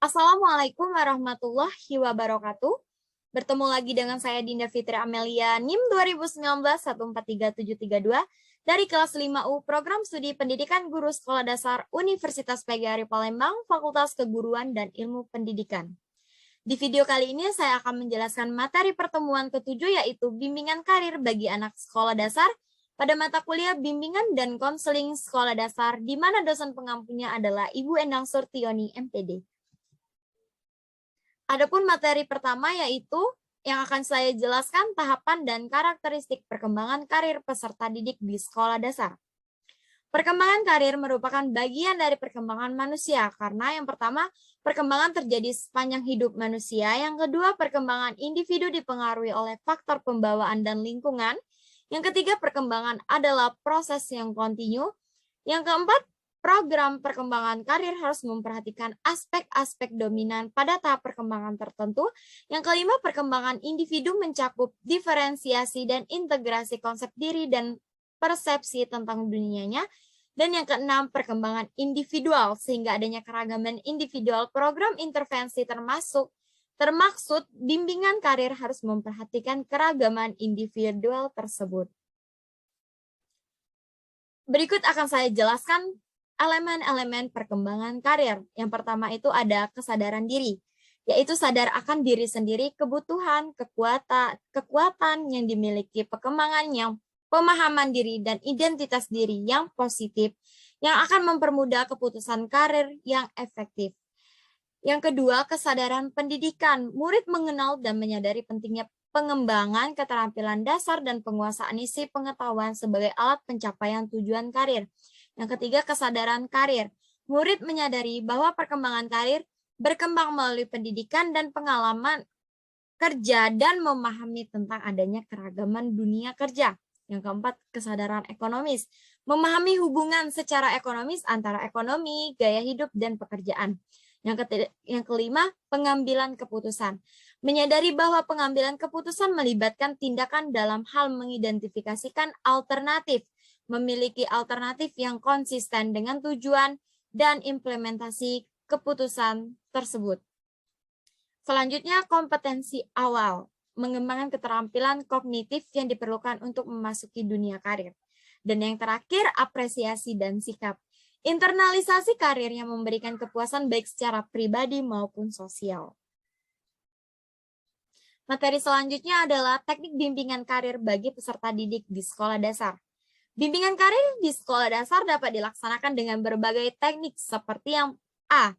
Assalamualaikum warahmatullahi wabarakatuh. Bertemu lagi dengan saya Dinda Fitri Amelia, NIM 2019143732 dari kelas 5U Program Studi Pendidikan Guru Sekolah Dasar Universitas PGRI Palembang, Fakultas Keguruan dan Ilmu Pendidikan. Di video kali ini saya akan menjelaskan materi pertemuan ketujuh yaitu bimbingan karir bagi anak sekolah dasar pada mata kuliah bimbingan dan konseling sekolah dasar di mana dosen pengampunya adalah Ibu Endang Surtioni MPD. Adapun materi pertama yaitu yang akan saya jelaskan tahapan dan karakteristik perkembangan karir peserta didik di sekolah dasar. Perkembangan karir merupakan bagian dari perkembangan manusia karena yang pertama, perkembangan terjadi sepanjang hidup manusia, yang kedua, perkembangan individu dipengaruhi oleh faktor pembawaan dan lingkungan, yang ketiga, perkembangan adalah proses yang kontinu, yang keempat, program perkembangan karir harus memperhatikan aspek-aspek dominan pada tahap perkembangan tertentu. Yang kelima, perkembangan individu mencakup diferensiasi dan integrasi konsep diri dan persepsi tentang dunianya. Dan yang keenam, perkembangan individual sehingga adanya keragaman individual. Program intervensi termaksud bimbingan karir harus memperhatikan keragaman individual tersebut. Berikut akan saya jelaskan elemen-elemen perkembangan karir. Yang pertama itu ada kesadaran diri, yaitu sadar akan diri sendiri, kebutuhan, kekuatan yang dimiliki, perkembangan yang pemahaman diri dan identitas diri yang positif, yang akan mempermudah keputusan karir yang efektif. Yang kedua, kesadaran pendidikan. Murid mengenal dan menyadari pentingnya pengembangan keterampilan dasar dan penguasaan isi pengetahuan sebagai alat pencapaian tujuan karir. Yang ketiga, kesadaran karir. Murid menyadari bahwa perkembangan karir berkembang melalui pendidikan dan pengalaman kerja dan memahami tentang adanya keragaman dunia kerja. Yang keempat, kesadaran ekonomis. Memahami hubungan secara ekonomis antara ekonomi, gaya hidup, dan pekerjaan. Yang kelima, pengambilan keputusan. Menyadari bahwa pengambilan keputusan melibatkan tindakan dalam hal mengidentifikasikan alternatif, memiliki alternatif yang konsisten dengan tujuan dan implementasi keputusan tersebut. Selanjutnya, kompetensi awal. Mengembangkan keterampilan kognitif yang diperlukan untuk memasuki dunia karir. Dan yang terakhir, apresiasi dan sikap. Internalisasi karir yang memberikan kepuasan baik secara pribadi maupun sosial. Materi selanjutnya adalah teknik bimbingan karir bagi peserta didik di sekolah dasar. Bimbingan karir di sekolah dasar dapat dilaksanakan dengan berbagai teknik seperti yang A.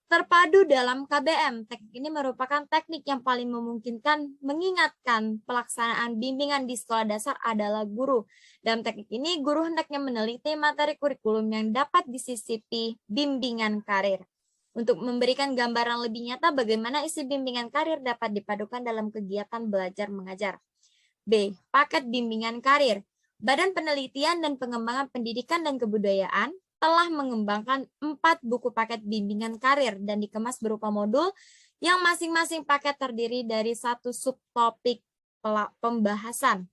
Terpadu dalam KBM. Teknik ini merupakan teknik yang paling memungkinkan mengingatkan pelaksanaan bimbingan di sekolah dasar adalah guru. Dalam teknik ini, guru hendaknya meneliti materi kurikulum yang dapat disisipi bimbingan karir. Untuk memberikan gambaran lebih nyata bagaimana isi bimbingan karir dapat dipadukan dalam kegiatan belajar mengajar. B. Paket bimbingan karir. Badan Penelitian dan Pengembangan Pendidikan dan Kebudayaan telah mengembangkan 4 buku paket bimbingan karir dan dikemas berupa modul yang masing-masing paket terdiri dari satu subtopik pembahasan.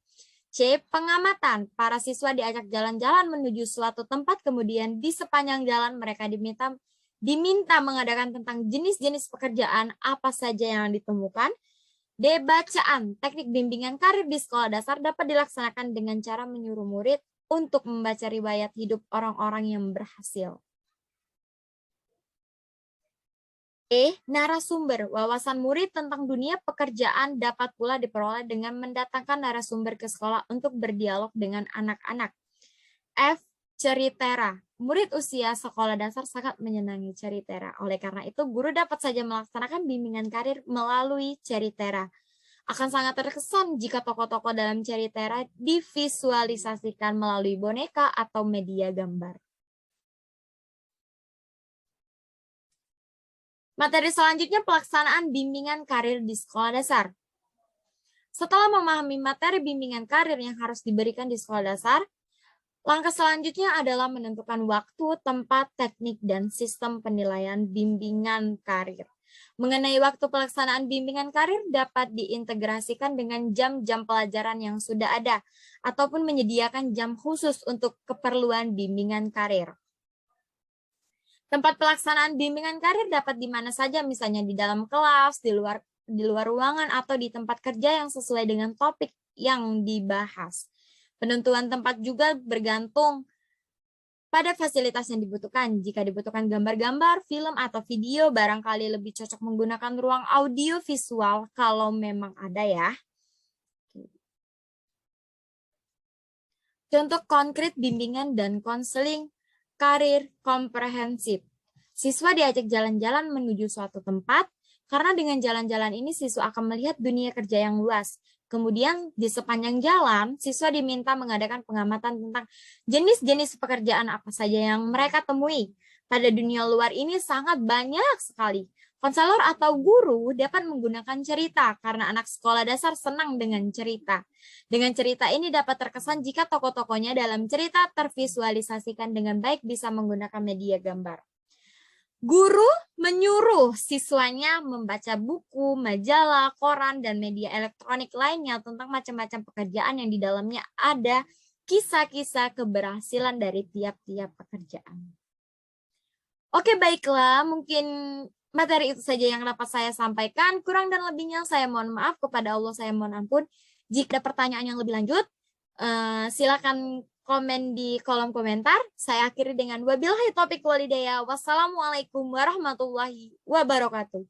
C. Pengamatan. Para siswa diajak jalan-jalan menuju suatu tempat, kemudian di sepanjang jalan mereka diminta mengadakan tentang jenis-jenis pekerjaan apa saja yang ditemukan. D. Bacaan. Teknik bimbingan karir di sekolah dasar dapat dilaksanakan dengan cara menyuruh murid untuk membaca riwayat hidup orang-orang yang berhasil. E. Narasumber. Wawasan murid tentang dunia pekerjaan dapat pula diperoleh dengan mendatangkan narasumber ke sekolah untuk berdialog dengan anak-anak. F. Ceritera. Murid usia sekolah dasar sangat menyenangi ceritera. Oleh karena itu, guru dapat saja melaksanakan bimbingan karir melalui ceritera. Akan sangat terkesan jika tokoh-tokoh dalam ceritera divisualisasikan melalui boneka atau media gambar. Materi selanjutnya pelaksanaan bimbingan karir di sekolah dasar. Setelah memahami materi bimbingan karir yang harus diberikan di sekolah dasar, langkah selanjutnya adalah menentukan waktu, tempat, teknik, dan sistem penilaian bimbingan karir. Mengenai waktu pelaksanaan bimbingan karir dapat diintegrasikan dengan jam-jam pelajaran yang sudah ada, ataupun menyediakan jam khusus untuk keperluan bimbingan karir. Tempat pelaksanaan bimbingan karir dapat di mana saja, misalnya di dalam kelas, di luar ruangan, atau di tempat kerja yang sesuai dengan topik yang dibahas. Penentuan tempat juga bergantung pada fasilitas yang dibutuhkan. Jika dibutuhkan gambar-gambar, film, atau video, barangkali lebih cocok menggunakan ruang audio visual kalau memang ada ya. Contoh konkret bimbingan dan konseling karir komprehensif. Siswa diajak jalan-jalan menuju suatu tempat, karena dengan jalan-jalan ini siswa akan melihat dunia kerja yang luas. Kemudian di sepanjang jalan, siswa diminta mengadakan pengamatan tentang jenis-jenis pekerjaan apa saja yang mereka temui. Pada dunia luar ini sangat banyak sekali. Konselor atau guru dapat menggunakan cerita, karena anak sekolah dasar senang dengan cerita. Dengan cerita ini dapat terkesan jika tokoh-tokohnya dalam cerita tervisualisasikan dengan baik bisa menggunakan media gambar. Guru menyuruh siswanya membaca buku, majalah, koran, dan media elektronik lainnya tentang macam-macam pekerjaan yang di dalamnya ada kisah-kisah keberhasilan dari tiap-tiap pekerjaan. Oke, baiklah, mungkin materi itu saja yang dapat saya sampaikan. Kurang dan lebihnya saya mohon maaf, kepada Allah saya mohon ampun. Jika ada pertanyaan yang lebih lanjut, silakan komen di kolom komentar. Saya akhiri dengan wabillahi taufiq walhidayah. Wassalamualaikum warahmatullahi wabarakatuh.